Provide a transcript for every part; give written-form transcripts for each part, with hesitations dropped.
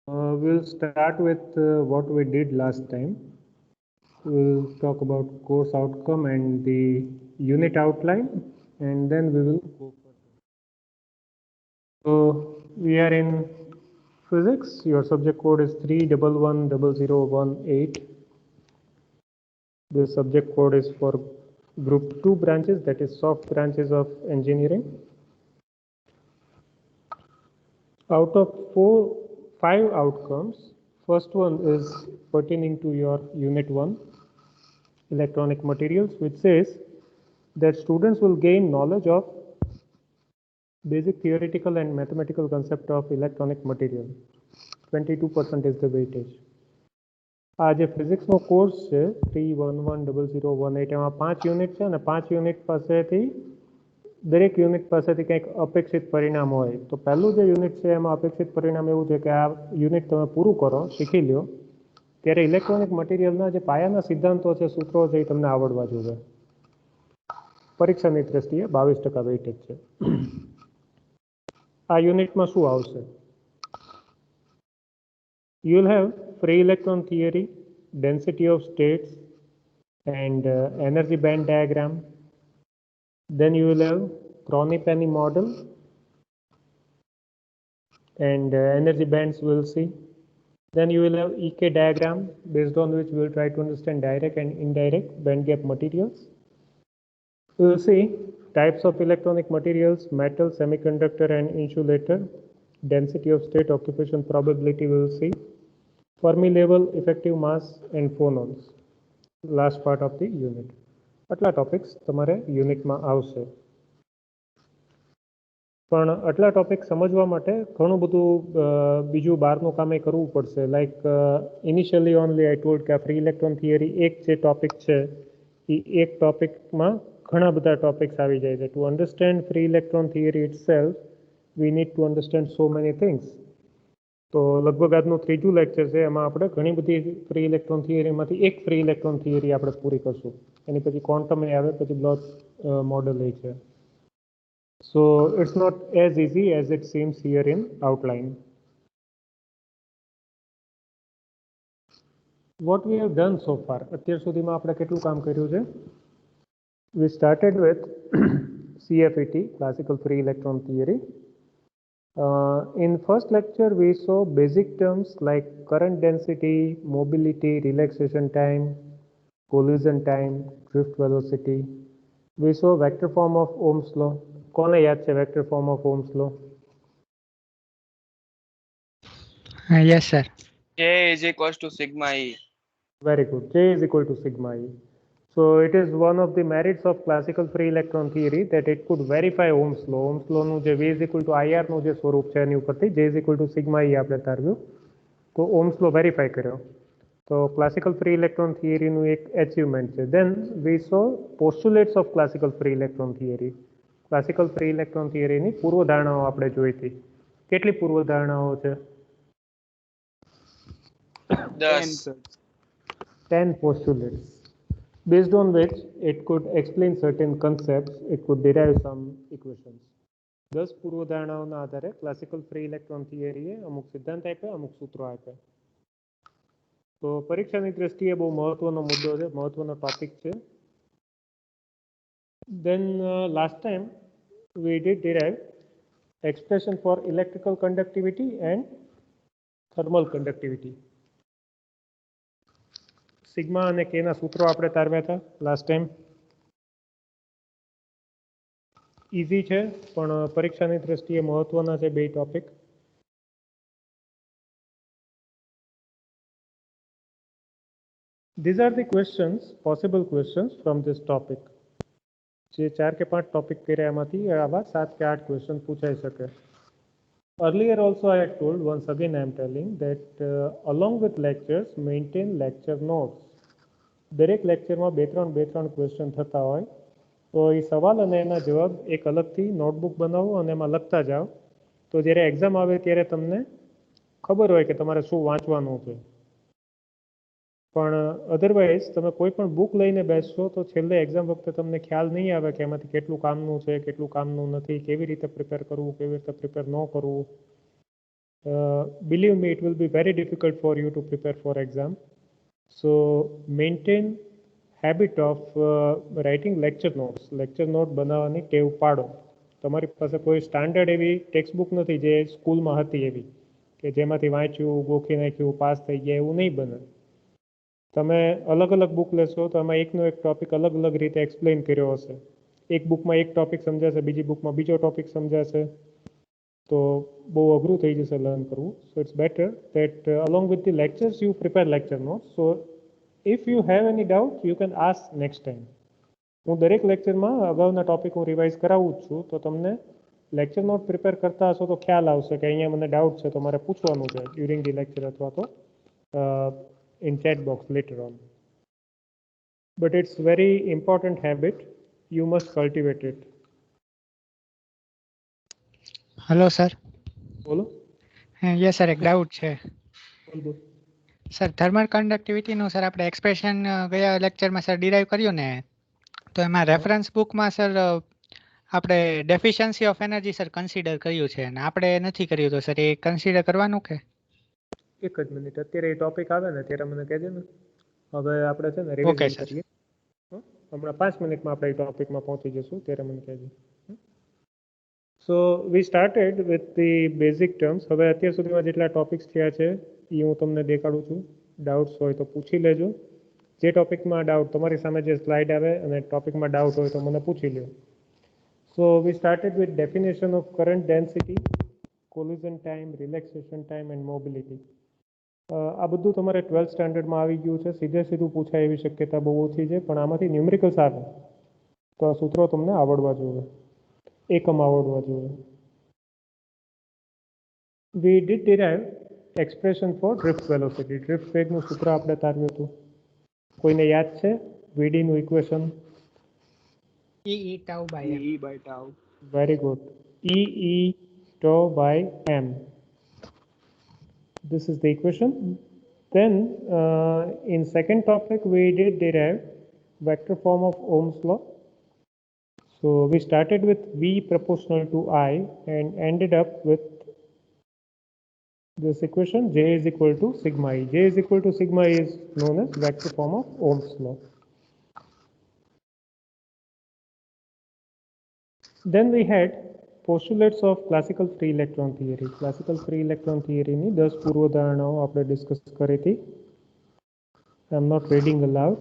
We'll start with what we did last time. We'll talk about course outcome and the unit outline, and then we will go further. So we are in physics. Your subject code is 3110018. The subject code is for group 2 branches, that is soft branches of engineering. Out of 5 outcomes, first one is pertaining to your unit 1, electronic materials, which says that students will gain knowledge of basic theoretical and mathematical concept of electronic material. 22% is the weightage. આ જે ફિઝિક્સનો course છે 3110018 એમાં 5 unit છે અને 5 unit પાસેથી દરેક unit પાસેથી કંઈક અપેક્ષિત પરિણામ હોય. તો પહેલું જે યુનિટ છે એમાં અપેક્ષિત પરિણામ એવું છે કે આ યુનિટ તમે પૂરું કરો, શીખી લ્યો, ત્યારે ઇલેક્ટ્રોનિક મટીરિયલના જે પાયાના સિદ્ધાંતો છે, સૂત્રો છે, એ તમને આવડવા જોઈએ. પરીક્ષાની દ્રષ્ટિએ 22% વેઇટેજ છે. આ યુનિટમાં શું આવશે? You will have free electron theory, density of states, and energy band diagram. Then you will have Crony-Penny model, and energy bands we'll see. Then you will have EK diagram, based on which we will try to understand direct and indirect band gap materials. We will see types of electronic materials, metal, semiconductor, and insulator. Density of state, occupation probability we will see. Fermi level, effective mass, and phonons. Last part of the unit. આટલા topics તમારે યુનિટમાં આવશે. પણ આટલા topic સમજવા માટે ઘણું બધું બીજું બહારનું કામ કરવું પડશે. લાઈક ઇનિશિયલી ઓનલી આઈ ટોલ્ડ કે આ ફ્રી ઇલેક્ટ્રોન થિયરી એક જે ટોપિક છે એ એક ટોપિકમાં ઘણા બધા ટોપિક્સ આવી જાય છે. To understand free electron theory itself we need to understand so many things. તો લગભગ આજનું ત્રીજું લેક્ચર છે, એમાં આપણે ઘણી બધી ફ્રી ઇલેક્ટ્રોન થિયરીમાંથી એક ફ્રી ઇલેક્ટ્રોન થિયરી આપણે પૂરી કરશું. એની પછી ક્વોન્ટમ એ આવે, પછી બ્લોચ મોડલ એ છે. So it's not as easy as it seems here in outline. What we have done so far, અત્યાર સુધીમાં આપણે કેટલું કામ કર્યું છે? We started with CFET, classical free electron theory. In first lecture, we saw basic terms like current density, mobility, relaxation time, collision time, drift velocity. We saw vector form of Ohm's law. કોને યાદ છે vector form of Ohm's law? Yes, sir. J is equals to sigma E. Very good. J is equal to sigma E. So it is one of the merits of classical free electron theory that it could verify Ohm's law. Ohm's law નું જે V is equal to IR નું જે સ્વરૂપ છે એની ઉપરથી J is equal to sigma E આપણે તારવ્યું, તો Ohm's law verify કર્યો. તો ક્લાસિકલ ફ્રી ઇલેક્ટ્રોન થિયરીનું એક એચિવમેન્ટ છે. Then we saw postulates of classical free electron theory. Classical free electron થિયરીની પૂર્વધારણાઓ આપણે જોઈ હતી. કેટલી પૂર્વધારણાઓ છે? 10 postulates, based on which it could explain certain concepts, it could derive some equations. 10 પૂર્વધારણાઓના આધારે ક્લાસિકલ ફ્રી ઇલેક્ટ્રોન થિયરીએ અમુક સિદ્ધાંત આપ્યા, અમુક સૂત્રો આપ્યા. તો પરીક્ષાની દ્રષ્ટિએ બહુ મહત્વનો મુદ્દો છે, મહત્વનો ટોપિક છે. Then last time we did derive expression for electrical conductivity and thermal conductivity. Sigma અને કે ના સૂત્રો આપણે તારવ્યા હતા લાસ્ટ ટાઈમ. ઇઝી છે પણ પરીક્ષાની દ્રષ્ટિએ મહત્વના છે બે topic. These are the questions, possible questions from this topic. જે 4 કે 5 ટોપિક કર્યા એમાંથી આવા 7 કે 8 ક્વેશ્ચન પૂછાઈ શકે. Earlier also I had told, once again I am telling that along with lectures maintain lecture notes. દરેક લેક્ચરમાં 2-3 ક્વેશ્ચન થતા હોય તો એ સવાલ અને એના જવાબ એક અલગથી નોટબુક બનાવો અને એમાં લખતા જાઓ. તો જ્યારે એક્ઝામ આવે ત્યારે તમને ખબર હોય કે તમારે શું વાંચવાનું છે. પણ અધરવાઇઝ તમે કોઈ પણ બુક લઈને બેસશો તો છેલ્લે એક્ઝામ વખતે તમને ખ્યાલ નહીં આવે કે એમાંથી કેટલું કામનું છે, કેટલું કામનું નથી, કેવી રીતે પ્રિપેર કરવું, કેવી રીતે પ્રિપેર ન કરવું. believe me, it will be very difficult for you to prepare for exam. So maintain habit of writing lecture notes. lecture note બનાવવાની ટેવ પાડો. તમારી પાસે કોઈ સ્ટાન્ડર્ડ એવી ટેક્સ્ટ બુક નથી જે સ્કૂલમાં હતી એવી કે જેમાંથી વાંચ્યું ગોખી નાખ્યું પાસ થઈ ગયા એવું નહીં બને. તમે અલગ અલગ બુક લેશો તો એમાં એકનો એક ટોપિક અલગ અલગ રીતે એક્સપ્લેન કર્યો હશે. એક બુકમાં એક ટોપિક સમજાશે, બીજી બુકમાં બીજો ટોપિક સમજાશે, તો બહુ અઘરું થઈ જશે લર્ન કરવું. So it's better that along with the lectures you prepare lecture note. So if you have any doubt you can ask next time. હું દરેક લેક્ચરમાં અગાઉના ટોપિક હું રિવાઇઝ કરાવું જ છું, તો તમને લેક્ચર નોટ પ્રિપેર કરતા હશો તો ખ્યાલ આવશે કે અહીંયા મને ડાઉટ છે તો મારે પૂછવાનું છે ડ્યુરિંગ ધી લેક્ચર અથવા તો in chat box later on. But it's very important habit. You must cultivate it. Hello sir. બોલો. યસ સર, એક ડાઉટ છે બોલ. સર. થર્મલ કન્ડક્ટિવિટીનું સર આપણે એક્સપ્રેશન ગયા લેક્ચરમાં સર ડિરાઈવ કર્યું ને, તો એમાં રેફરન્સ બુકમાં સર આપણે deficiency of energy sir consider કર્યું છે અને આપણે નથી કર્યું, તો સર એ કન્સિડર કરવાનું કે? એક જ મિનિટ, અત્યારે એ ટોપિક આવે ને ત્યારે મને કહેજે ને. હવે આપણે છે ને રિવિઝન કરીએ. હમણાં 5 મિનિટમાં આપણે એ ટોપિકમાં પહોંચી જશું ત્યારે મને કહેજે. So we started with the basic terms. હવે અત્યાર સુધીમાં જેટલા ટોપિક્સ થયા છે એ હું તમને દેખાડું છું. ડાઉટ્સ હોય તો પૂછી લેજો. જે ટોપિકમાં ડાઉટ, તમારી સામે જે સ્લાઇડ આવે અને ટોપિકમાં ડાઉટ હોય તો મને પૂછી લો. So we started with definition of current density, collision time, relaxation time and mobility. આ બધું તમારે 12th સ્ટાન્ડર્ડમાં આવી ગયું છે. સીધું પૂછાય એવી શક્યતા બહુ ઓછી છે, પણ આમાંથી ન્યુમેરિકલ્સ આવે તો આ સૂત્રો તમને આવડવા જોઈએ, એકમ આવડવા જોઈએ. We did derive expression for drift velocity. Drift વેગનું સૂત્ર આપણે તાર્યું હતું. કોઈને યાદ છે? વીડીનું equation E tau by m. E by tau. Very good. E tau by m. This is the equation. Then in second topic we did derive vector form of Ohm's law. So we started with V proportional to I and ended up with this equation J is equal to sigma E. J is equal to sigma E is known as vector form of Ohm's law. Then we had postulates of classical free electron theory. Classical free electron theory ની 10 પૂર્વધારણાઓ આપણે discuss કરી હતી. I am not reading aloud.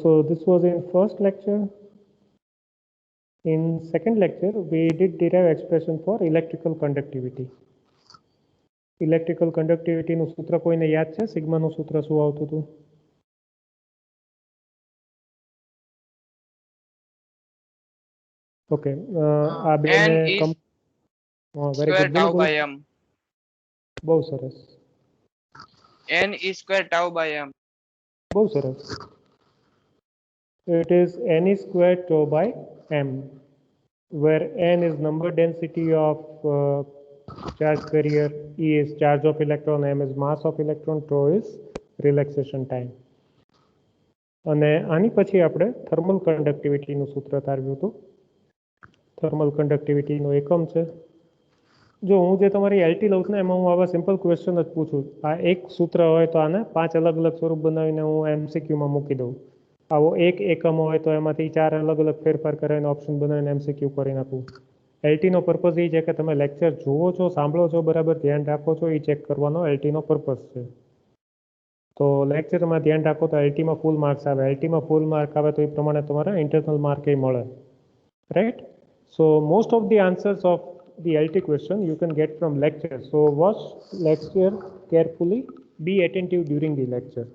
So this was in first lecture. In second lecture we did derive expression for electrical conductivity. Electrical conductivity નું સૂત્ર કોઈને યાદ છે? Sigma નું સૂત્ર શું આવતું હતું? ઓકે, આ બે N is square tau by m. બહુ સરસ. N is square tau by m. બહુ સરસ. It is n square tau by m, where n is number density of charge carrier, E is charge of electron, m is mass of electron, tau is relaxation time. અને આની પછી આપણે thermal કન્ડક્ટિવિટીનું સૂત્ર તારવ્યું હતું. Thermal કન્ડક્ટિવિટીનો એકમ છે. જો હું જે તમારી એલટી લઉં છું ને એમાં હું આવા સિમ્પલ ક્વેશ્ચન જ પૂછું. આ એક સૂત્ર હોય તો આને 5 અલગ અલગ સ્વરૂપ બનાવીને હું એમસીક્યુમાં મૂકી દઉં. આવો એક એકમ હોય તો એમાંથી 4 અલગ અલગ ફેરફાર કરીને ઓપ્શન બનાવીને એમસીક્યુ કરી નાખું. એલટીનો પર્પઝ એ છે કે તમે લેક્ચર જુઓ છો, સાંભળો છો, બરાબર ધ્યાન રાખો છો, એ ચેક કરવાનો એલટીનો પર્પઝ છે. તો લેક્ચરમાં ધ્યાન રાખો તો એલટીમાં ફૂલ માર્ક્સ આવે. એલટીમાં ફૂલ માર્ક આવે તો એ પ્રમાણે તમારા ઇન્ટરનલ માર્ક એ મળે, right? So most of the answers of the LT question you can get from lecture. So watch lecture carefully, be attentive during the lecture.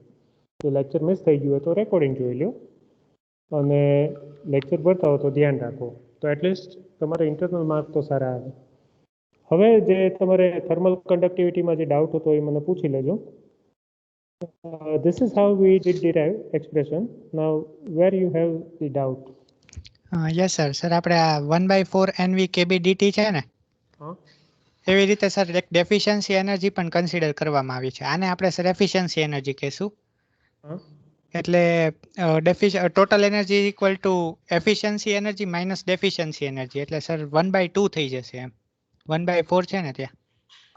So lecture miss થઈ ગયું હોય તો recording જોઈ લો અને લેક્ચર ભરતા હો તો ધ્યાન રાખો, તો એટલીસ્ટ તમારે ઇન્ટરનલ માર્ક તો સારા આવે. હવે જે તમારે થર્મલ કન્ડક્ટિવિટીમાં જે ડાઉટ હતો એ મને પૂછી લેજો. This is how we did derive expression. Now where you have the doubt? Yes sir. Sir આપણે આ 1/4 NV KB DT છે ને, એવી રીતે સર એક ડેફિશિયન્સી એનર્જી પણ કન્સિડર કરવામાં આવી છે. આને આપણે સર એફિશિયન્સી એનર્જી કહેશું. એટલે total energy equal to efficiency energy minus deficiency energy, એટલે સર 1/2 થઈ જશે એમ. 1/4 છે ને ત્યાં.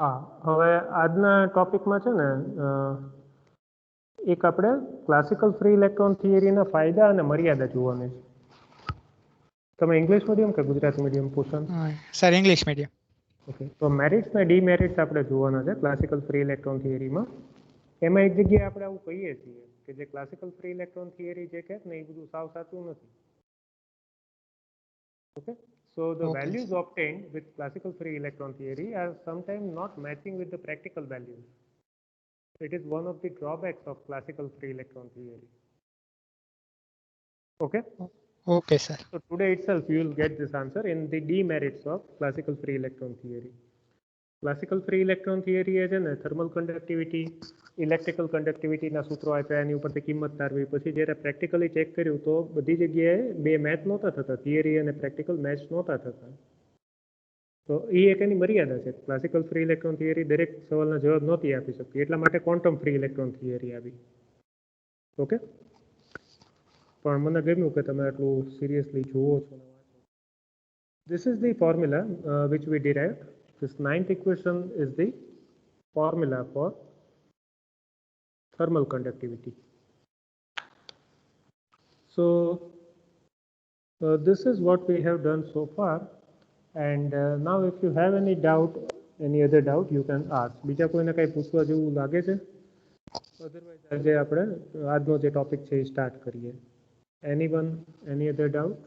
હા, હવે આજના ટોપિકમાં છે ને એક આપણે ક્લાસિકલ ફ્રી ઇલેક્ટ્રોન થિયરીના ફાયદા અને મર્યાદા જોવાની છે. તમે ઇંગ્લિશ મીડિયમ કે ગુજરાતી મીડિયમ પૂછો? Sir English medium. ઓકે, તો મેરિટ્સ ને ડીમેરિટ્સ આપણે જોવાના છે ક્લાસિકલ ફ્રી ઇલેક્ટ્રોન થિયરીમાં. એમાં એક જગ્યાએ આપણે આવું કહીએ છીએ કે જે ક્લાસિકલ ફ્રી ઇલેક્ટ્રોન થિયરી જે કહે ને એ બધું સાવ સાચું નથી. Okay, so the Okay. values obtained with classical free electron theory are sometimes not matching with the practical values. It is one of the drawbacks of classical free electron theory. Okay. Okay, sir. So today itself you will get this answer in the demerits of classical free electron theory. Classical free electron theory છે ને thermal conductivity, electrical કન્ડક્ટિવિટીના સૂત્રો આપ્યા, એની ઉપરથી કિંમત તારવી. પછી જ્યારે practically check કર્યું તો બધી જગ્યાએ બે મેચ નહોતા થતા, થિયરી અને પ્રેક્ટિકલ મેચ નહોતા થતા. તો એ એક એની મર્યાદા છે. ક્લાસિકલ ફ્રી ઇલેક્ટ્રોન થિયરી દરેક સવાલના જવાબ નહોતી આપી શકતી, એટલા માટે ક્વોન્ટમ ફ્રી ઇલેક્ટ્રોન થિયરી આવી. ઓકે, પણ મને ગમ્યું કે તમે આટલું સિરિયસલી જુઓ છો. This is the formula which we derived. This ninth equation is the formula for thermal conductivity. So this is what we have done so far, and now if you have any doubt, any other doubt, you can ask. બીજા કોઈને કંઈ પૂછવા જેવું લાગે છે? Otherwise આજે આપણે આજનો જે ટોપિક છે એ સ્ટાર્ટ કરીએ. Anyone, any other doubt?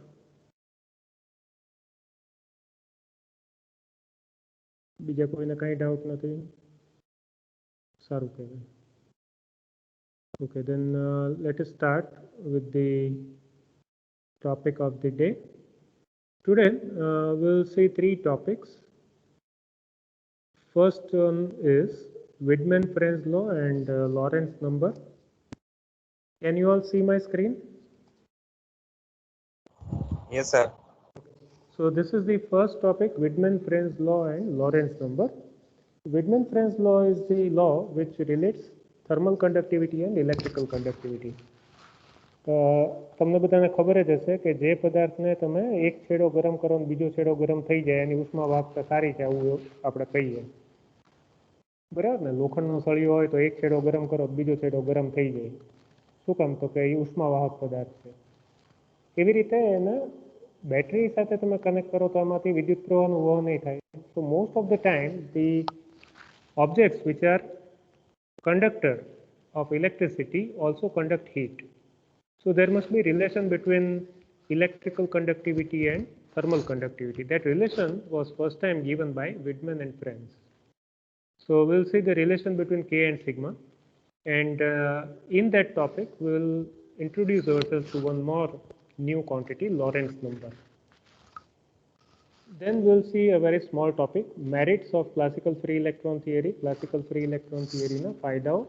બીજા કોઈને કંઈ ડાઉટ નથી? સારું કહેવાય. Okay, then let us start with the topic of the day. Today we'll see three topics. First one is Widman-Franz law and Lorentz number. Can you all see my screen? Yes, sir. So this is the first topic, Widman-Franz law and Lorentz number. Widman-Franz law is the law which relates thermal conductivity and electrical conductivity. તમને બધાને ખબર જ હશે કે જે પદાર્થને તમે એક છેડો ગરમ કરો ને બીજો છેડો ગરમ થઈ જાય એની ઉષ્મા વાહકતા સારી છે, આવું આપણે કહીએ. બરાબર ને? લોખંડનો સળિયો હોય તો એક છેડો ગરમ કરો બીજો છેડો ગરમ થઈ જાય. શું કામ? તો કે એ ઉષ્માવાહક પદાર્થ છે. એવી રીતે એને બેટરી સાથે તમે કનેક્ટ કરો તો એમાંથી વિદ્યુત પ્રવાહનું વહન નહીં થાય. સો most of the time the objects which are conductor of electricity also conduct heat. So there must be relation between electrical conductivity and thermal conductivity. That relation was first time given by Widman and Franz. So we'll see the relation between K and sigma, and in that topic we'll introduce ourselves to one more new quantity, Lorentz number. Then we'll see a very small topic, merits of classical free electron theory, classical free electron theory na ફાયદાઓ,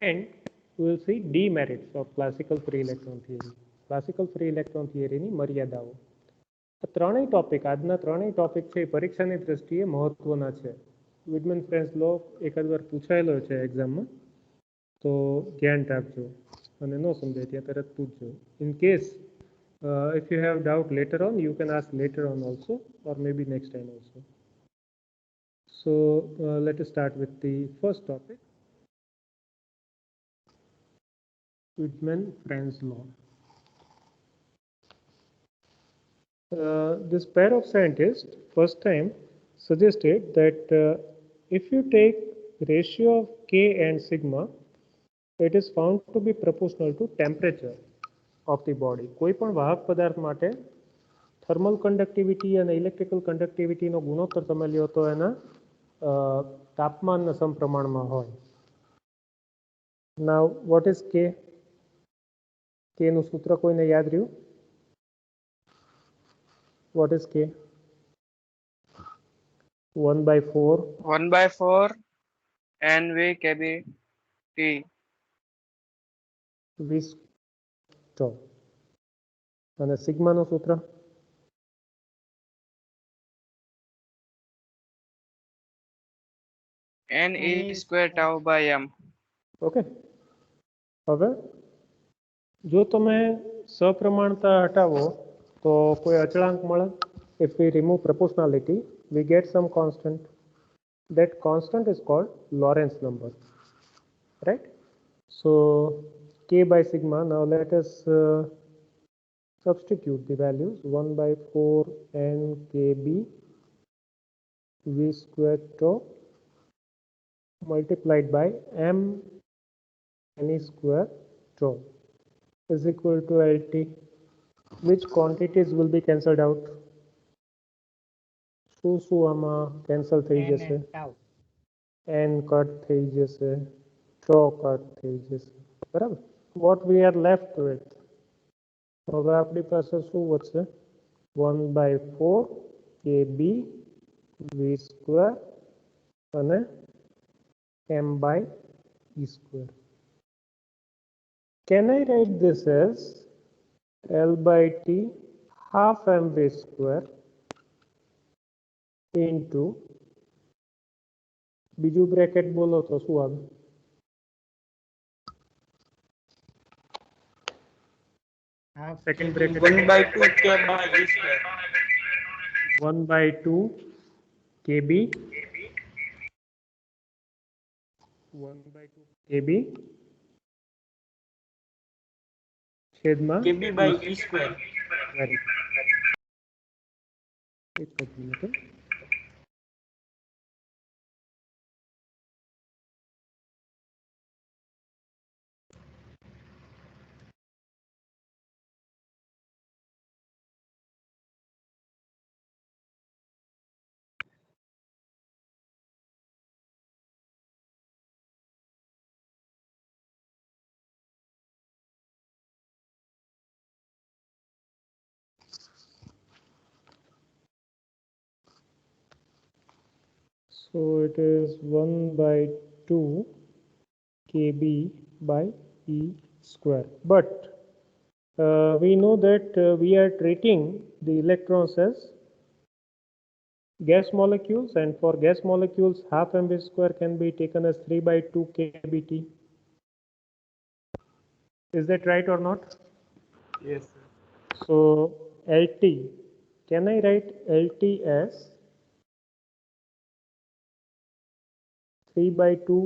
and we'll see demerits of classical free electron theory, classical free electron theory ની મર્યાદાઓ. ત્રણેય topic, આજના ત્રણેય topic છે પરીક્ષાની દ્રષ્ટિએ મહત્વના છે. વિડમેન ફ્રેન્સ લો એકાદ વાર પૂછાયેલો છે એક્ઝામમાં, તો ધ્યાન રાખજો અને ન સમજાય ત્યાં તરત પૂછજો. In case if you have doubt later on, you can ask later on also, or maybe next time also. So let us start with the first topic, Widman-Franz law. This pair of scientists first time suggested that if you take ratio of K and sigma, it is found to be proportional to temperature of the body. કોઈ પણ વાહક પદાર્થ માટે thermal conductivity અને electrical કન્ડક્ટિવિટીનો ગુણોત્તર તમે લ્યો તો એના તાપમાનના સમપ્રમાણમાં હોય. Now what is K? K નું સૂત્ર કોઈને યાદ રહ્યું? What is K? 1/4 1/4 NV KB T. V અને સિગ્માનું સૂત્ર? NE square tau by M. Okay, હવે જો તમે સપ્રમાણતા હટાવો તો કોઈ અચળાંક મળે? if we remove proportionality, we get some constant. That constant is called Lorentz number, right? So K by sigma, now let us substitute the values 1 by 4 n kb v squared tau multiplied by m n square tau is equal to LT. Which quantities will be cancelled out? શું આમાં cancel થઈ જશે? n cut થઈ જશે, tau cut થઈ જશે, બરાબર? What we are left with? હવે આપણી પાસે શું વધશે? 1 by 4 kb v square અને m by e square. Can I write this as L by T half mv square into બીજું બ્રેકેટ બોલો તો શું આવે? Second bracket 1 by 2 k by v square. 1 by 2 kb 1 by 2 kb છેદમાં kb by e square. Very good. એક જ minute. So it is 1 by 2 kb by e square. But we know that we are treating the electrons as gas molecules, and for gas molecules half mv square can be taken as 3 by 2 kbt. Is that right or not? Yes, sir. So LT, can I write LT as 3 by 2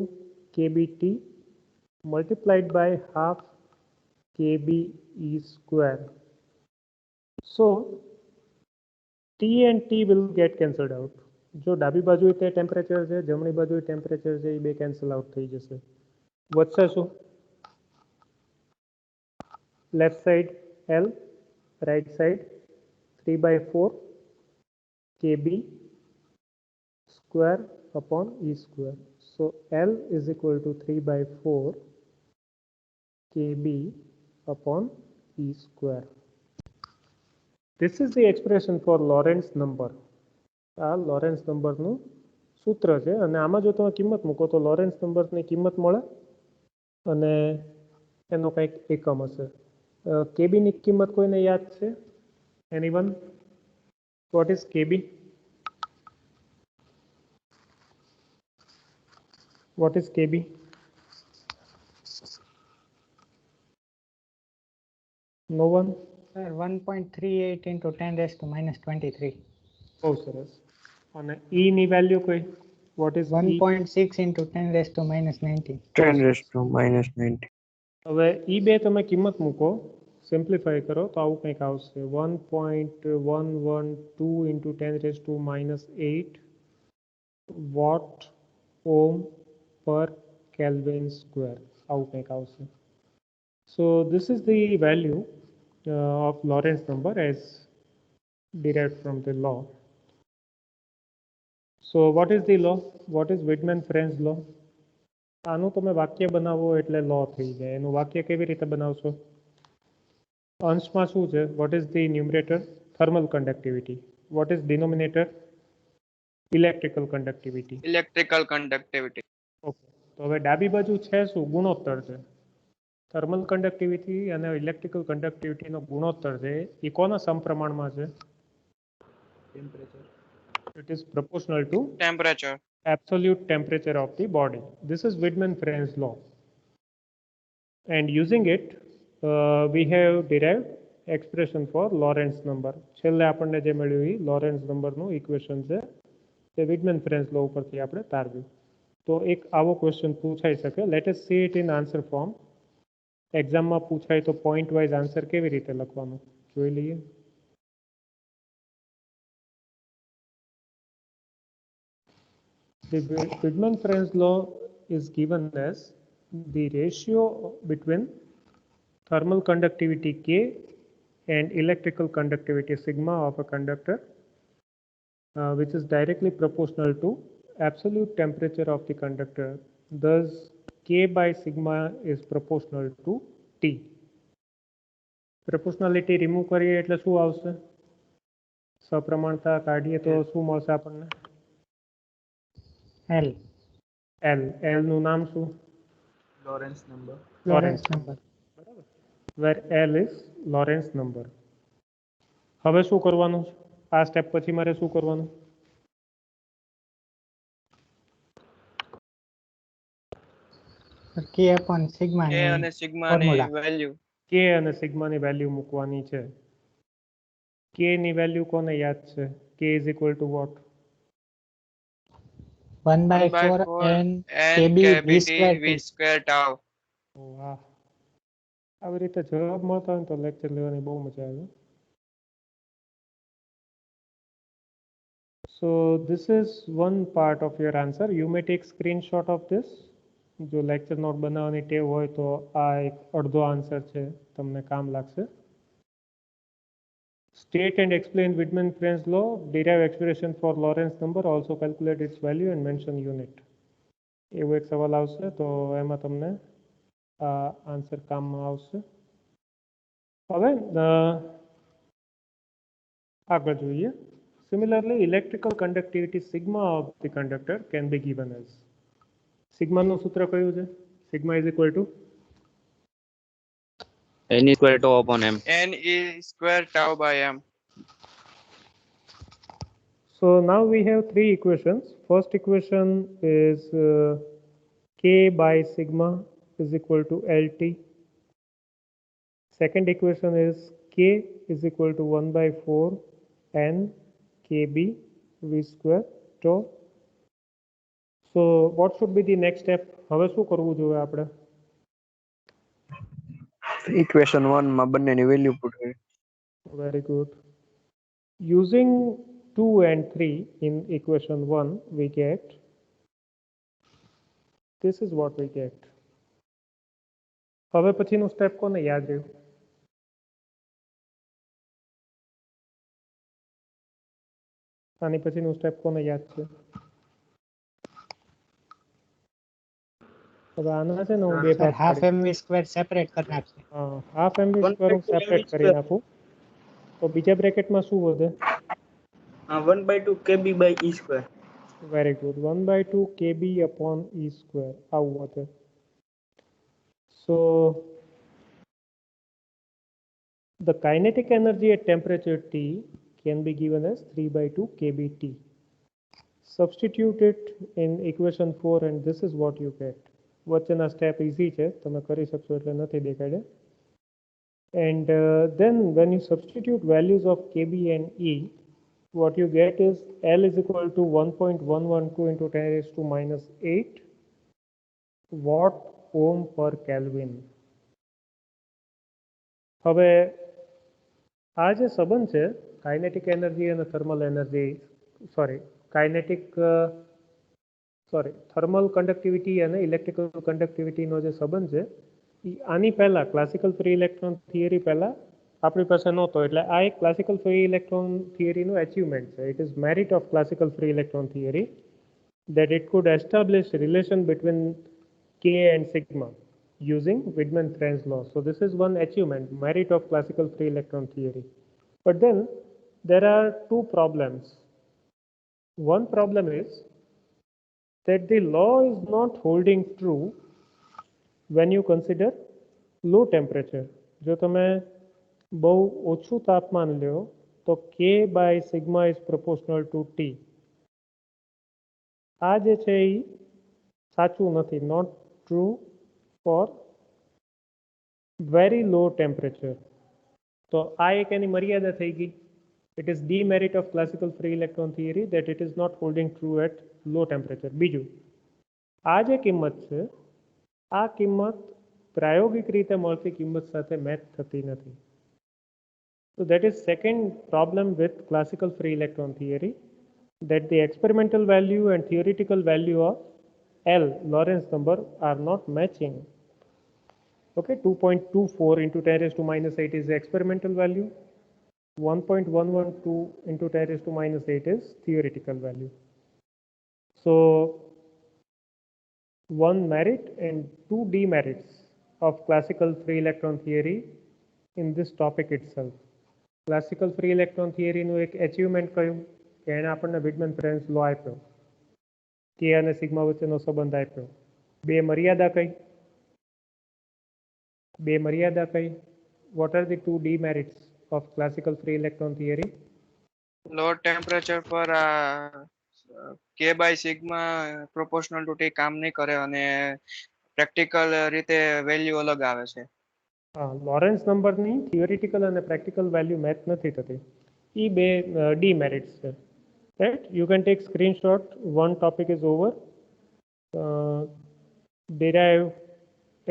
kbt multiplied by half kb e square? So T and T will get cancelled out. જો ડાબી બાજુએ તે temperature છે, જમણી બાજુએ temperature છે, એ બે cancel out થઈ જશે. વધશે શું? Left side L, right side 3 by 4 kb square upon e square. So L is equal to 3 by 4 kb upon e square. This is the expression for Lorentz number. આ Lawrence નંબરનું સૂત્ર છે, અને આમાં જો તમે કિંમત મૂકો તો લોરેન્સ નંબરની કિંમત મળે અને એનો કંઈક એકમ હશે. કેબીની કિંમત કોઈને યાદ છે? Anyone? What is KB? What is KB? No one? Sir, 1.38 into 10 raised to minus 23. બહુ સરસ. અને E ની વેલ્યુ કઈ? What is 1.6 into 10 raised to minus 19. 10 raised to minus 90. હવે E બે તમે કિંમત મૂકો, સિમ્પ્લિફાય કરો તો આવું કંઈક આવશે. 1.112 into 10 raised to minus 8 watt ohm per Kelvin square. આવું કંઈક આવશે. So this is the value of Lorentz number as derived from the law. So what is the law? What is Widman-Franz law? આનું તમે વાક્ય બનાવો એટલે લો થઈ જાય. એનું વાક્ય કેવી રીતે બનાવશો? અંશમાં શું છે? What is the numerator? Thermal conductivity. What is denominator? Electrical conductivity. Electrical conductivity. Okay. તો હવે ડાબી બાજુ છે શું? ગુણોત્તર છે. થર્મલ કન્ડક્ટિવિટી અને ઇલેક્ટ્રિકલ કન્ડક્ટિવિટીનો ગુણોત્તર છે એ કોના સમપ્રમાણમાં છે? It is proportional to Temperature. absolute temperature of the body. This is Widman-Franz law. And using it, we have derived expression for Lorenz number. છેલ્લે આપણને જે મળ્યું એ લોરેન્સ નંબરનું ઇક્વેશન છે તે વિડમેન ફ્રેન્ઝ લો ઉપરથી આપણે તારવ્યું. તો એક આવો ક્વેશ્ચન પૂછાઈ શકે. Let S C it in answer form. એક્ઝામમાં પૂછાય તો પોઈન્ટ વાઇઝ આન્સર કેવી રીતે લખવાનું જોઈ લઈએ. The Widman-Franz law is given as the ratio between thermal conductivity K and electrical conductivity sigma of a conductor, which is directly proportional to absolute temperature of the conductor. Thus, K by sigma is proportional to T. Proportionality remove કરીએ એટલે શું આવશે? સપ્રમાણતા કાઢીએ તો શું મળશે આપણને? L. L નું નામ શું? Lorentz number. Lorentz number. બરાબર. Where L is Lorentz number. હવે શું કરવાનું છે? આ સ્ટેપ પછી મારે શું કરવાનું? K upon sigma K ની અને સિગ્મા formula. ની વેલ્યુ K અને સિગ્માની વેલ્યુ મૂકવાની છે. K ની વેલ્યુ કોને યાદ છે? K is equal to what? 1/4 n kb v square v t. square tau. વાહ, આવી રીતે જવાબ મળતા હોય તો લેક્ચર લેવાની બહુ મજા આવે. So this is one part of your answer. You may take screenshot of this. જો લેક્ચર નોટ બનાવવાની ટેવ હોય તો આ એક અડધો આન્સર છે, તમને કામ લાગશે. State and explain Widman-Franz law, derive expression for Lorentz number, also calculate its value and mention unit. એવો એક સવાલ આવશે તો એમાં તમને આ આન્સર કામમાં આવશે. હવે આગળ જોઈએ. Similarly, electrical conductivity sigma of the conductor can be given as. Sigma નું સૂત્ર કયું છે? Sigma is equal to n square tau upon m. N e square tau by m. So now we have three equations. First equation is K by sigma is equal to LT. Second equation is K is equal to 1/4 n kb v square tau. So what should be the next step? હવે શું કરવું જોઈએ આપણે? Equation 1 માં બંનેની value put કરી. Very good. Using 2 and 3 in equation 1, we get, this is what we get. હવે પછીનું સ્ટેપ કોને યાદ રહ્યું? આની પછીનું સ્ટેપ કોને યાદ છે? હવે આના છે ને હું બે ભાગ હાફ mv સ્ક્વેર સેપરેટ કરી નાખશે. હાફ mv સ્ક્વેર હું સેપરેટ કરી નાખું તો બીજા બ્રેકેટમાં શું વધે? 1/2 kb by e square. Very good. 1/2 kb upon e square આવું વધે. So the kinetic energy at temperature T can be given as 3/2 kBT. Substitute it in equation 4 and this is what you get. વચ્ચેના step easy છે, તમે કરી શકશો એટલે નથી દેખાડે. And then when you substitute values of kb and e, what you get is L is equal to 1.112 into 10 raised to minus 8 watt ohm per Kelvin. હવે આ જે સંબંધ છે કાઇનેટિક એનર્જી અને થર્મલ એનર્જી, થર્મલ કન્ડક્ટિવિટી અને electrical કન્ડક્ટિવિટીનો જે સંબંધ છે એ આની પહેલાં ક્લાસિકલ ફ્રી ઇલેક્ટ્રોન થિયરી પહેલાં આપણી પાસે નહોતો. એટલે આ એક ક્લાસિકલ ફ્રી ઇલેક્ટ્રોન થિયરીનું અચીવમેન્ટ છે. It is merit of classical free electron theory that it could establish a relation between K and sigma using Widman-Franz law. So this is one achievement, merit of classical free electron theory. But then there are two problems. One problem is that the law is not holding true when you consider low temperature. જો તમે બહુ ઓછું તાપમાન લ્યો તો K by sigma is proportional to T. આ જે છે એ સાચું નથી, not true for very low temperature. તો આ એક એની મર્યાદા થઈ ગઈ. It is demerit of classical free electron theory that it is not holding true at low temperature. બીજું, આ જે કિંમત છે આ કિંમત પ્રાયોગિક રીતે મળતી કિંમત સાથે મેચ થતી નથી. So that is second problem with classical free electron theory, that the experimental value and theoretical value of L, Lorentz number, are not matching. Okay, 2.24 into 10 raised to minus 8 is the experimental value. 1.112 into 10 raised to minus 8 is theoretical value. So one merit and two demerits of classical free electron theory in this topic itself. Classical free electron theory નું એક achievement કયું કે એને આપણને વિડમેન ફ્રેન્ઝ લો આપ્યો, કે અને sigma વચ્ચેનો સંબંધ આપ્યો. બે મર્યાદા કઈ? What are the two demerits of classical free electron theory? Low temperature પર k by sigma proportional to t કામ નહીં કરે અને પ્રેક્ટિકલ રીતે વેલ્યુ અલગ આવે છે. લોરેન્સ નંબરની થિયોરિટિકલ અને પ્રેક્ટિકલ વેલ્યુ મેચ નથી થતી. એ બે demerits છે. Right? You can take screenshot. One topic is over. Derive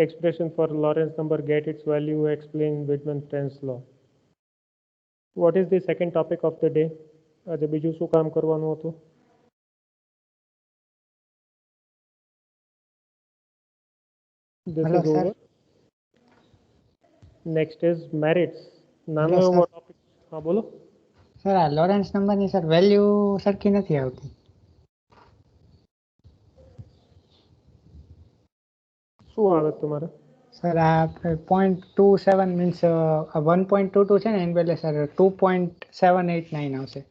expression for Lorentz number, get its value, explain Widman-Franz law. What is the second topic of the day? આજે બીજું શું કામ કરવાનું હતું? This Hello, is sir. over. Next is merits. નાનો Hello, એવો sir. Topic. હા બોલો. સર આ લોરેન્સ નંબરની સર વેલ્યુ સરખી નથી આવતી. શું આવે તમારે? સર આ 0.27 મીન્સ 1.22 છે ને એની બદલે સર 2.789 આવશે.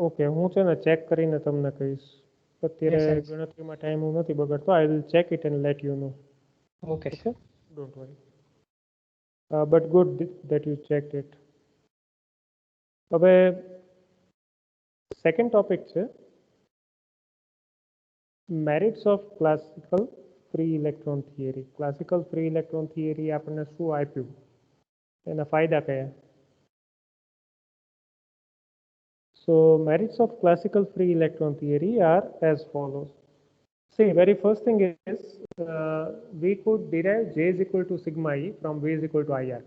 ઓકે, હું છે ને ચેક કરીને તમને કહીશ. અત્યારે Yes, sir. ગણતરીમાં ટાઈમ હું નથી બગાડતો. I will check it and let you know. Okay Okay, don't worry. But good that you checked it. હવે સેકન્ડ ટોપિક છે merits of classical free electron theory. Classical free electron theory આપણને શું આપ્યું, એના ફાયદા કયા? So merits of classical free electron theory are as follows. See, very first thing is we could derive J is equal to sigma E from V is equal to IR.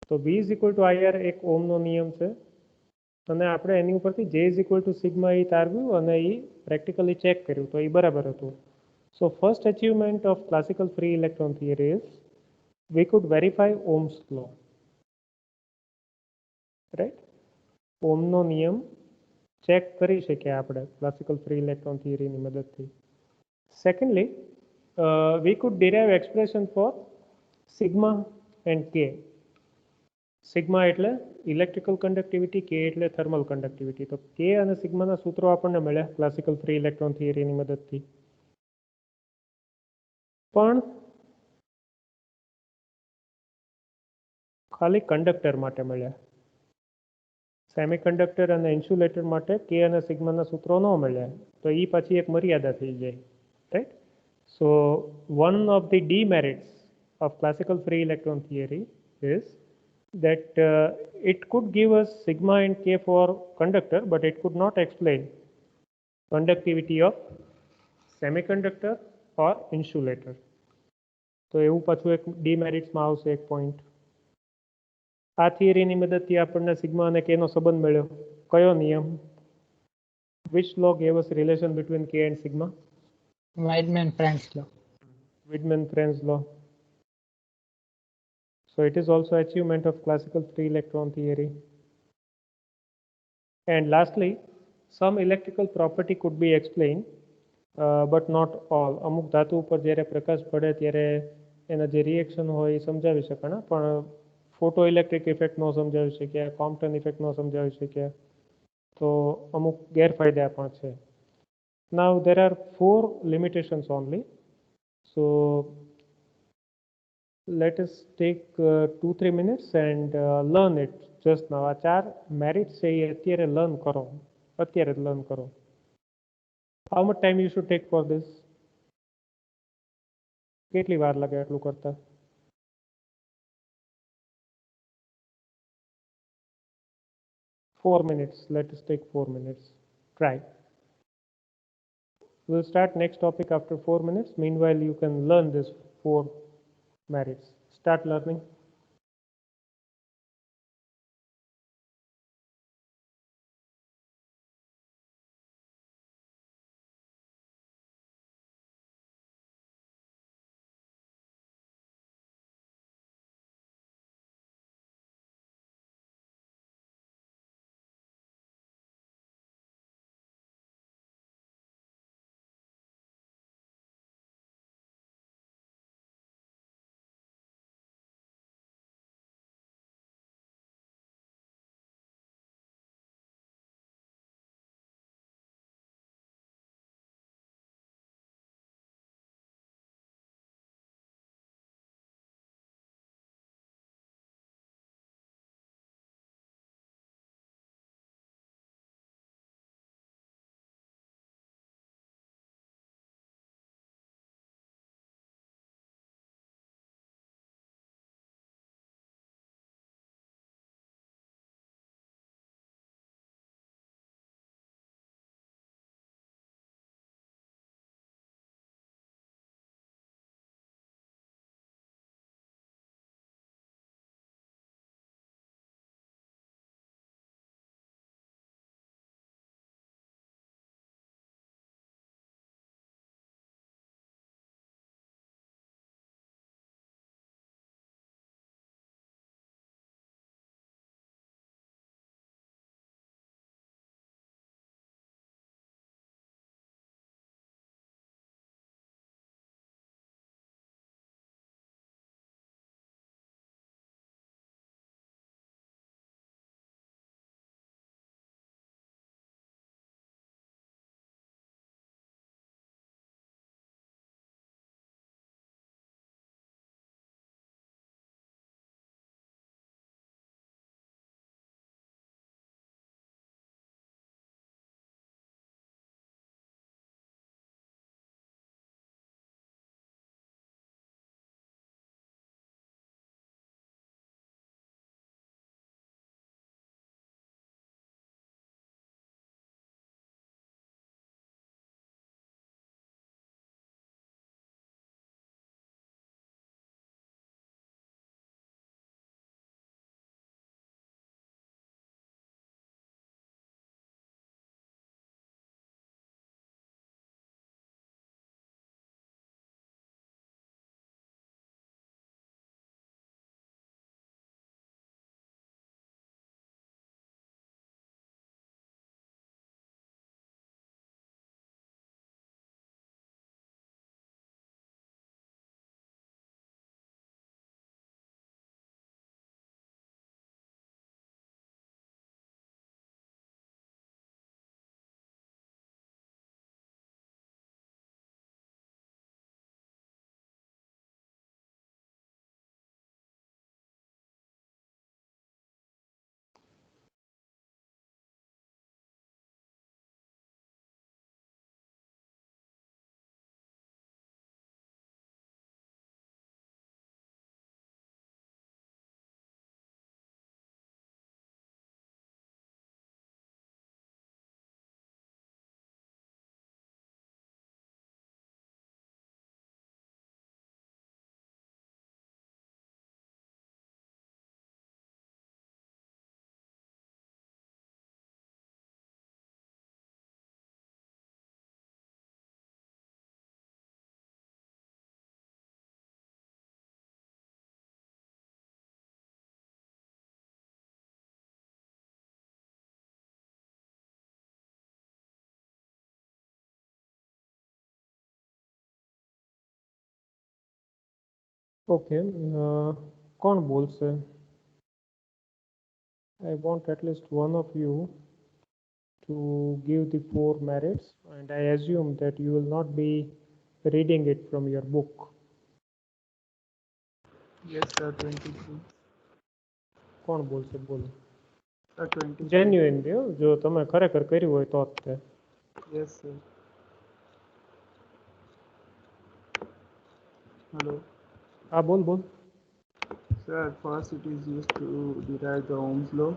તો V is equal to IR એક ઓહમનો નિયમ છે અને આપણે એની ઉપરથી J is equal to sigma E તારવ્યું અને એ practically check કર્યું તો એ બરાબર હતું. So first achievement of classical free electron theory is we could verify Ohm's law. Right? ઓહમનો નિયમ ચેક કરી શકીએ આપણે ક્લાસિકલ ફ્રી ઇલેક્ટ્રોન થિયરીની મદદથી. Secondly, we could derive expression for sigma and K. Sigma એટલે ઇલેક્ટ્રિકલ કન્ડક્ટિવિટી, કે એટલે thermal conductivity. તો કે અને સિગ્માના સૂત્રો આપણને મળ્યા ક્લાસિકલ ફ્રી ઇલેક્ટ્રોન થિયરીની મદદથી. પણ ખાલી કંડક્ટર માટે મળ્યા. સેમિકન્ડક્ટર અને ઇન્સ્યુલેટર માટે કે અને સિગ્માના સૂત્રો ન મળ્યા તો એ પછી એક મર્યાદા થઈ જાય. Right? So one of the demerits of classical free electron theory is that it could give us sigma and k for conductor, but it could not explain conductivity of semiconductor or insulator. તો એવું પાછું એક demeritsમાં આવશે એક point. આ થિયરીની મદદથી આપણને sigma અને કે નો સંબંધ મળ્યો. કયો નિયમ? Which law gave us relation between k and sigma? Widman-Franz law. Widman-Franz law. So it is also achievement of classical free electron theory. And lastly, some electrical property could be explained, but not all. અમુક ધાતુ ઉપર જ્યારે પ્રકાશ પડે ત્યારે એના જે reaction હોય એ સમજાવી શકાય, પણ ફોટો ઇલેક્ટ્રિક ઇફેક્ટ ન સમજાવી શક્યા, કોમ્પ્ટન ઇફેક્ટ ન સમજાવી શક્યા, તો અમુક ગેરફાયદા પણ છે. Now there are 4 limitations only. So let us take 2-3 minutes and learn it just now. આ 4 merits છે એ અત્યારે લર્ન કરો, અત્યારે લર્ન કરો. How much time you should take for this? કેટલી વાર લાગે એટલું કરતા? 4 minutes. Let us take 4 minutes. Try. We'll start next topic after 4 minutes. Meanwhile, you can learn this 4 merits. Start learning. Okay. कौन बोलছে? I want at least one of you to give the 4 merits, and I assume that you will not be reading it from your book. Yes, sir. 23. કોણ બોલશે બોલો? Sir, 23. Genuine દો, જો તમે ખરેખર કર્યું હોય તો જ તે. Yes, sir. Hello. બોલ. Sir, first it is used to derive the Ohm's law.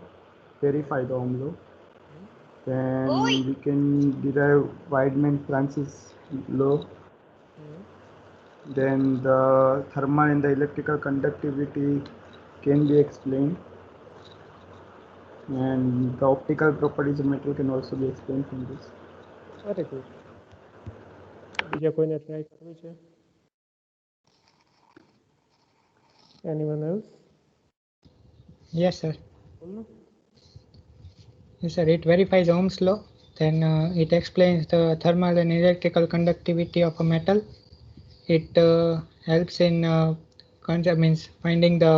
verify the Ohm law. Then we can derive Weidmann-Francis law. Then the thermal and the electrical conductivity can be explained. And the optical properties of metal can also be explained from this. Very good. બીજા કોઈને try કરવી છે? Anyone else? Yes, sir. બોલો. Yes, sir. It verifies Ohm's law. Then it explains the thermal and electrical conductivity of a metal. It helps in means finding the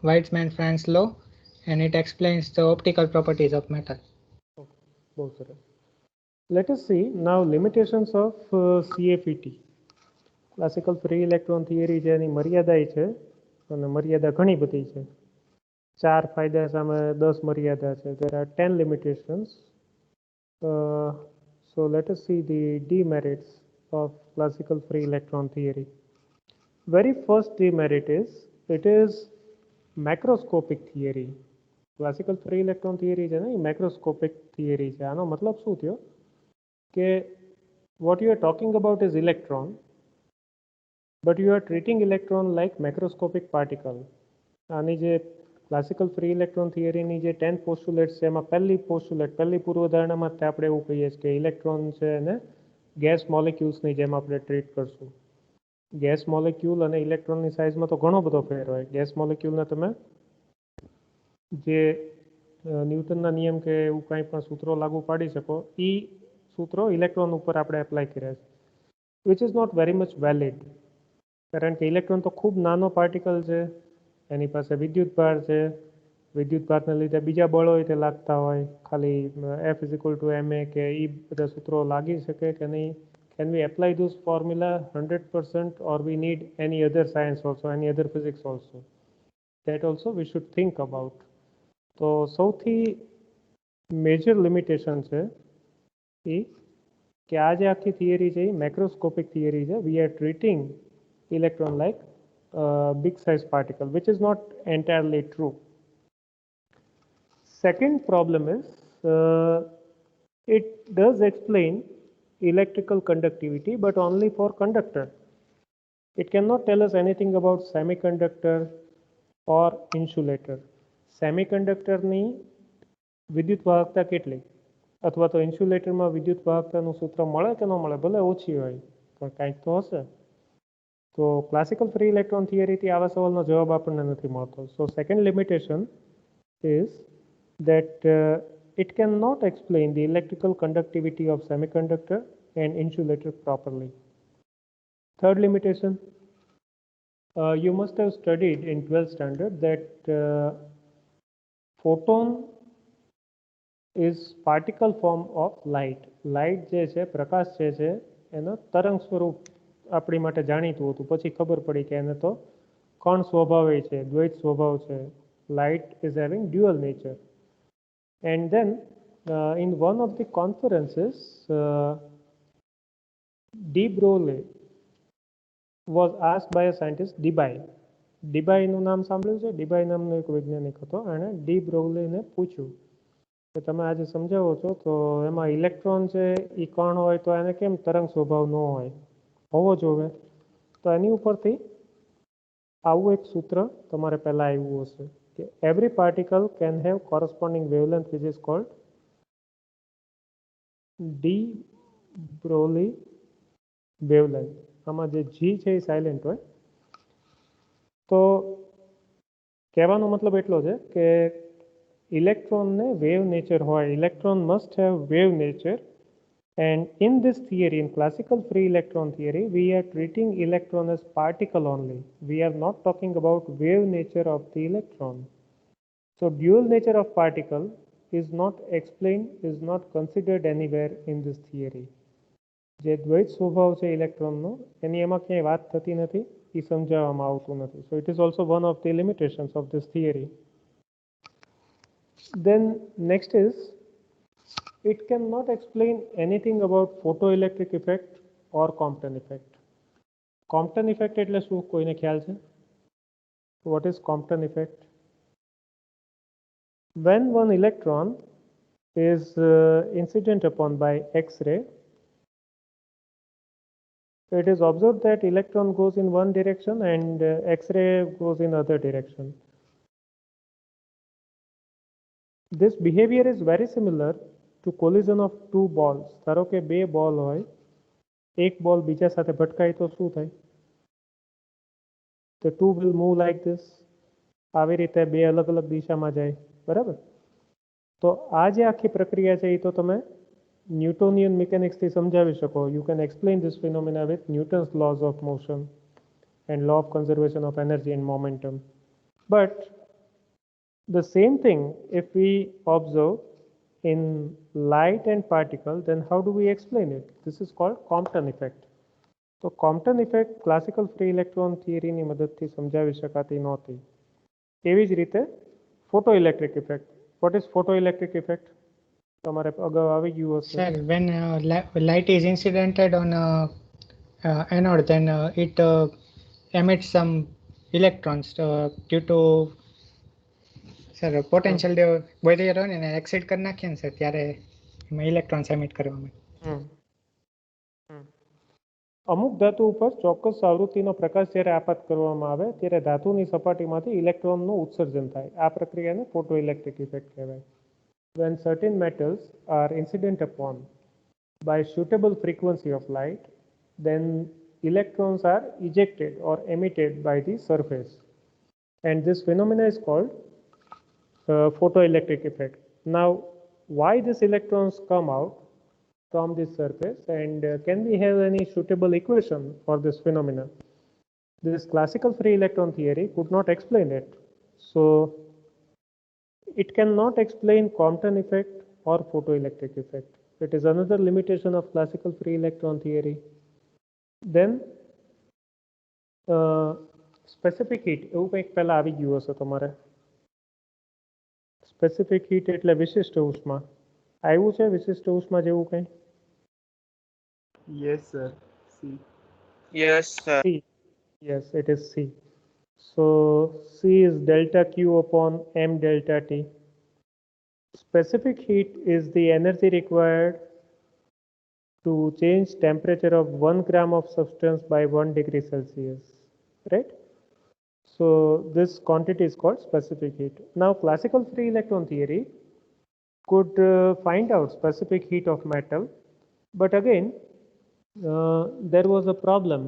Weizmann-Franz law, and it explains the optical properties of metal. બહુ સરસ. Let us see now limitations of CFET. Classical free electron theory છે એની મર્યાદા છે, અને મર્યાદા ઘણી બધી છે. 4 ફાયદા સામે 10 મર્યાદા છે. There are 10 limitations. So let us see the demerits of classical free electron theory. Very first demerit is it is macroscopic theory. Classical free electron theory છે ને એ મેક્રોસ્કોપિક થિયરી છે. આનો મતલબ શું થયો કે what you are talking about is electron, but you are treating electron like macroscopic particle. આની જે ક્લાસિકલ ફ્રી ઇલેક્ટ્રોન થિયરીની જે 10 પોસ્ટુલેટ્સ છે એમાં પહેલી પોસ્ટુલેટ, પહેલી પૂર્વધારણામાં આપણે એવું કહીએ છીએ કે ઇલેક્ટ્રોન છે એને ગેસ મોલેક્યુલ્સની જેમ આપણે ટ્રીટ કરશું. ગેસ મોલેક્યુલ અને ઇલેક્ટ્રોનની સાઇઝમાં તો ઘણો બધો ફેર હોય. ગેસ મોલેક્યુલને તમે જે ન્યૂટનના નિયમ કે એવું કાંઈ પણ સૂત્રો લાગુ પાડી શકો એ સૂત્રો ઇલેક્ટ્રોન ઉપર આપણે એપ્લાય કર્યા છે, which is not very much valid. કારણ કે ઇલેક્ટ્રોન તો ખૂબ નાનો પાર્ટિકલ છે, એની પાસે વિદ્યુત ભાર છે, વિદ્યુત ભારને લીધે બીજા બળ હોય તે લાગતા હોય. ખાલી F=ma કે એ બધા સૂત્રો લાગી શકે કે નહીં? Can we apply this formula 100% or we need any other science also, any other physics also? That also we should think about. તો સૌથી મેજર લિમિટેશન છે એ કે આ જે આખી થિયરી છે એ મેક્રોસ્કોપિક થિયરી છે. We are treating electron like big size particle, which is not entirely true. Second problem is it does explain electrical conductivity, but only for conductor. It cannot tell us anything about semiconductor or insulator. Semiconductor ની વિદ્યુત વાહકતા કેટલી, અથવા તો ઇન્સ્યુલેટરમાં વિદ્યુત વાહકતાનું સૂત્ર મળે કે ન મળે? ભલે ઓછી હોય પણ કાંઈક તો હશે. તો ક્લાસિકલ ફ્રી ઇલેક્ટ્રોન થિયરીથી આવા સવાલનો જવાબ આપણને નથી મળતો. So second limitation is that it cannot explain the electrical conductivity of semiconductor and insulator properly. Third limitation, you must have studied in 12th standard that photon is particle form of light. Light જે છે, પ્રકાશ જે છે એનો તરંગ સ્વરૂપ આપણી માટે જાણીતું હતું, પછી ખબર પડી કે એને તો કણ સ્વભાવે છે, દ્વૈત સ્વભાવ છે. Light is having dual nature. And then in one of the conferences, de Broglie was asked by a scientist, Debye. ડીબાઈનું નામ સાંભળ્યું છે? ડીબાઈ નામનો એક વૈજ્ઞાનિક હતો. એણે ડી બ્રોગ્લીને પૂછ્યું કે તમે આજે સમજાવો છો તો એમાં ઇલેક્ટ્રોન છે એ કણ હોય તો એને કેમ તરંગ સ્વભાવ ન હોય, હોવો જોવે? તો એની ઉપરથી આવું એક સૂત્ર તમારે પહેલાં આવ્યું હશે કે every particle can have corresponding wavelength which is called de Broglie wavelength. આમાં જે G છે એ સાયલેન્ટ હોય. તો કહેવાનો મતલબ એટલો છે કે ઇલેક્ટ્રોનને વેવ નેચર હોય. Electron must have wave nature. And in this theory, in classical free electron theory, we are treating electron as particle only. We are not talking about wave nature of the electron. So dual nature of particle is not explained, is not considered anywhere in this theory. જે દ્વૈત સ્વભાવ છે ઇલેક્ટ્રોનનો એની એમાં ક્યાંય વાત થતી નથી, એ સમજાવવામાં આવતું નથી. So it is also one of the limitations of this theory. Then next is it cannot explain anything about photoelectric effect or Compton effect. Compton effect એટલે શું, કોઈને ખ્યાલ છે? What is Compton effect? When one electron is incident upon by X-ray, it is observed that electron goes in one direction and X-ray goes in other direction. This behavior is very similar to collision of two balls. ધારો કે બે બોલ હોય, એક બોલ બીજા સાથે ભટકાય તો શું થાય? The two will move like this. આવી રીતે બે અલગ અલગ દિશામાં જાય, બરાબર? તો આ જે આખી પ્રક્રિયા છે એ તો તમે ન્યૂટોનિયન મિકેનિક્સથી સમજાવી શકો. You can explain this phenomena with Newton's laws of motion and law of conservation of energy and momentum. But the same thing, if we observe in light and particle, then how do we explain it? This is called Compton effect. So Compton effect classical free electron theory ની મદદથી સમજાવી શકાતી નહોતી. એવી જ રીતે photoelectric effect. What is photoelectric effect? તમારે અગાઉ આવી ગયું હશે. Sir, when light is incidented on anode, then it emits some electrons due to સર પોટેન્શિયલ બેરિયર હોય ને એક્સિડ કરી નાખીએ ને સર ત્યારે એમાં ઇલેક્ટ્રોન્સ એમિટ કરવામાં. અમુક ધાતુ ઉપર ચોક્કસ આવૃત્તિનો પ્રકાશ જ્યારે આપાત કરવામાં આવે ત્યારે ધાતુની સપાટીમાંથી ઇલેક્ટ્રોનનું ઉત્સર્જન થાય. આ પ્રક્રિયાને ફોટોઇલેક્ટ્રિક ઇફેક્ટ કહેવાય. When certain metals are incident upon by suitable frequency of light, then electrons are ejected or emitted by the surface. And this phenomena is called photoelectric effect. Now, why these electrons come out from this surface, and can we have any suitable equation for this phenomena? This classical free electron theory could not explain it. So, it cannot explain Compton effect or photoelectric effect. It is another limitation of classical free electron theory. Then, specific heat, એવું કંઈક પહેલા આવી ગયું હશે તમારે. Specific heat એટલે વિશિષ્ટ ઉષ્મા. આવ્યું છે વિશિષ્ટ ઉષ્મા જેવું કંઈ? Yes, sir. C. Yes, sir. C. Yes, it is C. So C is delta Q upon M delta T. Specific heat is the energy required to change temperature of 1 gram of substance by 1 degree Celsius, right? So this quantity is called specific heat. Now classical free electron theory could find out specific heat of metal, but again there was a problem.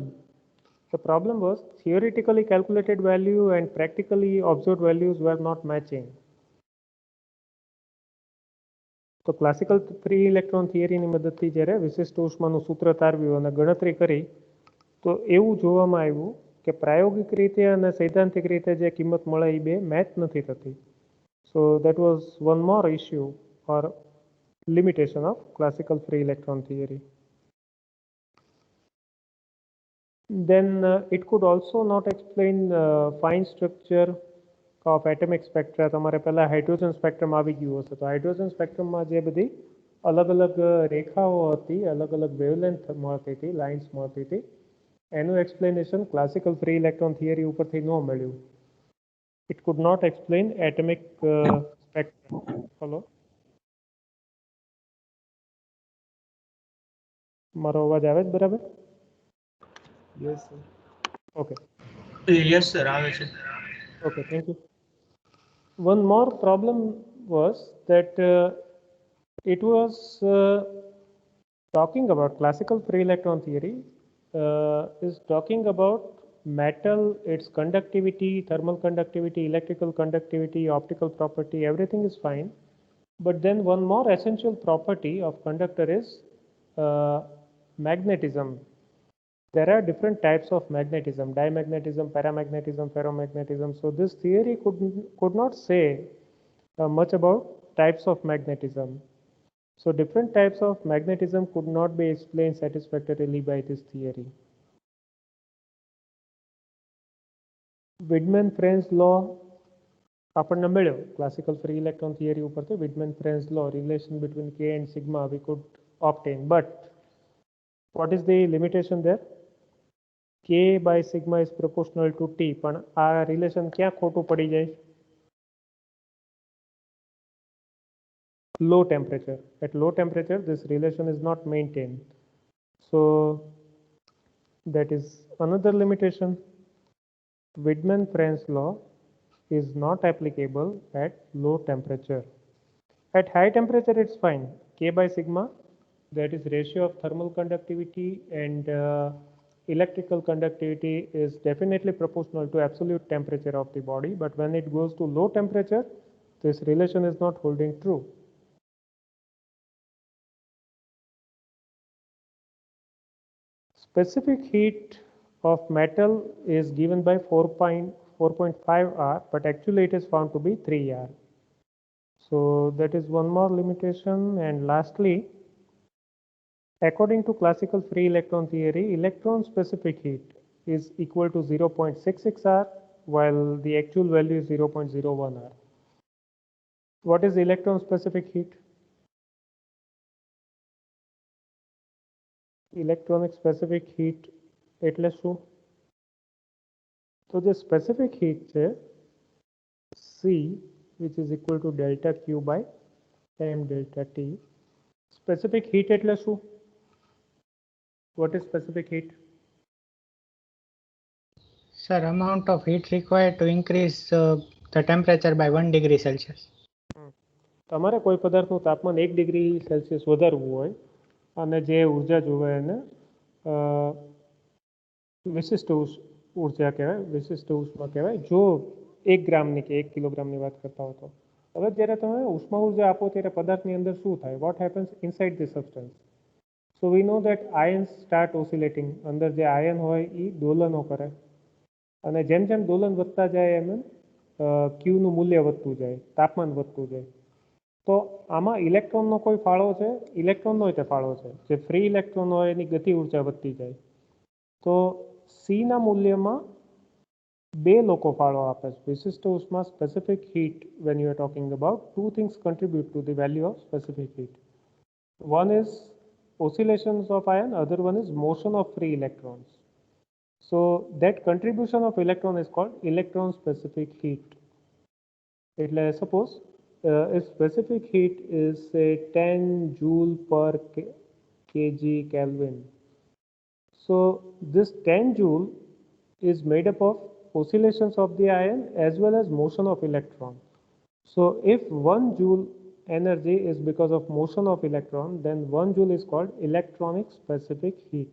The problem was theoretically calculated value and practically observed values were not matching. તો classical free electron થિયરીની મદદથી જ્યારે વિશિષ્ટ ઉષ્માનું સૂત્ર તારવ્યું અને ગણતરી કરી તો એવું જોવામાં આવ્યું કે પ્રાયોગિક રીતે અને સૈદ્ધાંતિક રીતે જે કિંમત મળે એ બે મેચ નથી થતી. So that was one more issue or limitation of classical free electron theory. Then it could also not explain fine structure of atomic spectra. તમારે પહેલા હાઇડ્રોજન સ્પેક્ટ્રમ આવી ગયું હશે તો હાઇડ્રોજન સ્પેક્ટ્રમમાં જે બધી અલગ અલગ રેખાઓ હતી, અલગ અલગ વેવલેન્થ મળતી હતી, લાઇન્સ મળતી હતી, એનું explanation classical free electron theory ઉપરથી ન મળ્યું. It could not explain atomic spectrum. Hello? મારો અવાજ આવે છે બરાબર? Yes, sir. Okay. Yes, sir. આવે છે. Okay, thank you. One more problem was that it was talking about classical free electron theory is talking about metal, its conductivity, thermal conductivity, electrical conductivity, optical property, everything is fine. But then one more essential property of conductor is magnetism. There are different types of magnetism: dimagnetism, paramagnetism, ferromagnetism. So this theory could not say much about types of magnetism. So different types of magnetism could not be explained satisfactorily by this theory. Widman-Franz law આપણને મળ્યો classical free electron theory ઉપરથી. Widman-Franz law, relation between K and sigma we could obtain, but what is the limitation there? K by sigma is proportional to T, પણ આ relation ક્યાં ખોટું પડી જાય? low temperature. At low temperature, this relation is not maintained. So that is another limitation. Widman-Franz law is not applicable at low temperature. At high temperature, it's fine. K by sigma, that is ratio of thermal conductivity and electrical conductivity, is definitely proportional to absolute temperature of the body. But when it goes to low temperature, this relation is not holding true. Specific heat of metal is given by 4.5 R, but actually it is found to be 3 R. So that is one more limitation. And lastly, according to classical free electron theory, electron specific heat is equal to 0.66 R, while the actual value is 0.01 R. What is electron specific heat? Electronic specific heat એટલે શું? તો જે specific heat છે C, which is equal to delta Q by m delta T. Specific heat એટલે શું? What is specific heat? Sir, amount of heat required to increase the temperature by 1 degree Celsius. તમારે કોઈ પદાર્થનું તાપમાન 1 degree Celsius વધારવું હોય અને જે ઉર્જા જોવે એને વિશિષ્ટ ઉર્જા કહેવાય, વિશિષ્ટ ઉષ્મા કહેવાય. જો 1 ગ્રામની કે 1 કિલોગ્રામની વાત કરતા હો તો હવે જ્યારે તમે ઉષ્મા ઉર્જા આપો ત્યારે પદાર્થની અંદર શું થાય? What happens inside the substance? So we know that ions start oscillating. અંદર જે આયન હોય એ દોલનો કરે અને જેમ જેમ દોલન વધતા જાય એમ ક્યુનું મૂલ્ય વધતું જાય, તાપમાન વધતું જાય. તો આમાં ઇલેક્ટ્રોનનો કોઈ ફાળો છે? ઇલેક્ટ્રોનનો તે ફાળો છે. જે ફ્રી ઇલેક્ટ્રોન હોય એની ગતિ ઉર્જા વધતી જાય. તો સીના મૂલ્યમાં બે લોકો ફાળો આપે છે. વિશિષ્ટ ઉષ્મા, specific heat. When you are talking about, two things contribute to the value of specific heat. One is oscillations of ion, other one is motion of free electrons. So that contribution of electron is called electron specific heat. એટલે suppose if specific heat is say 10 joule per kg Kelvin, so this 10 joule is made up of oscillations of the ion as well as motion of electron. So if 1 joule energy is because of motion of electron, then 1 joule is called electronic specific heat.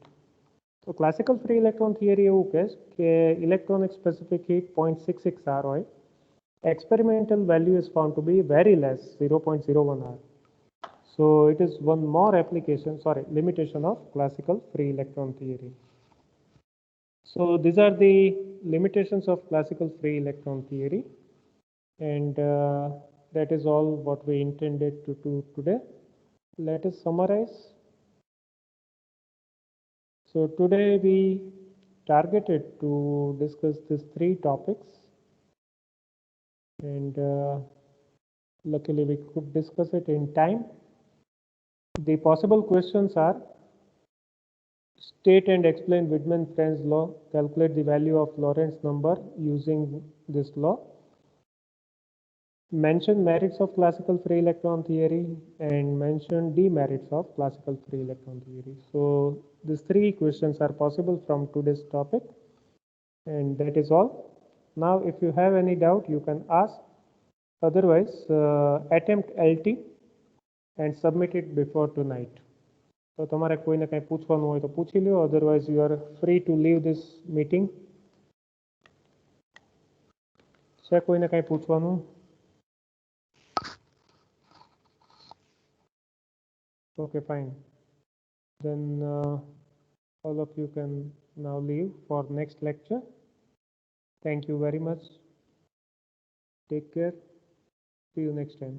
So classical free electron theory એવું કહે કે electronic specific heat 0.66 R હોય. Experimental value is found to be very less, 0.01 R. So it is one more limitation of classical free electron theory. So these are the limitations of classical free electron theory, and that is all what we intended to do today. Let us summarize. So today we targeted to discuss these 3 topics, and luckily we could discuss it in time. The possible questions are: state and explain Widman-Franz law, calculate the value of Lorentz number using this law, mention merits of classical free electron theory, and mention demerits of classical free electron theory. So these 3 questions are possible from today's topic, and that is all. Now if you have any doubt you can ask, otherwise attempt LT and submit it before tonight. તો તમારે કોઈને કંઈ પૂછવાનું હોય તો પૂછી લ્યો, otherwise you are free to leave this meeting. છે કોઈને કંઈ પૂછવાનું? Okay, fine. Then all of you can now leave for next lecture. Thank you very much. Take care. See you next time.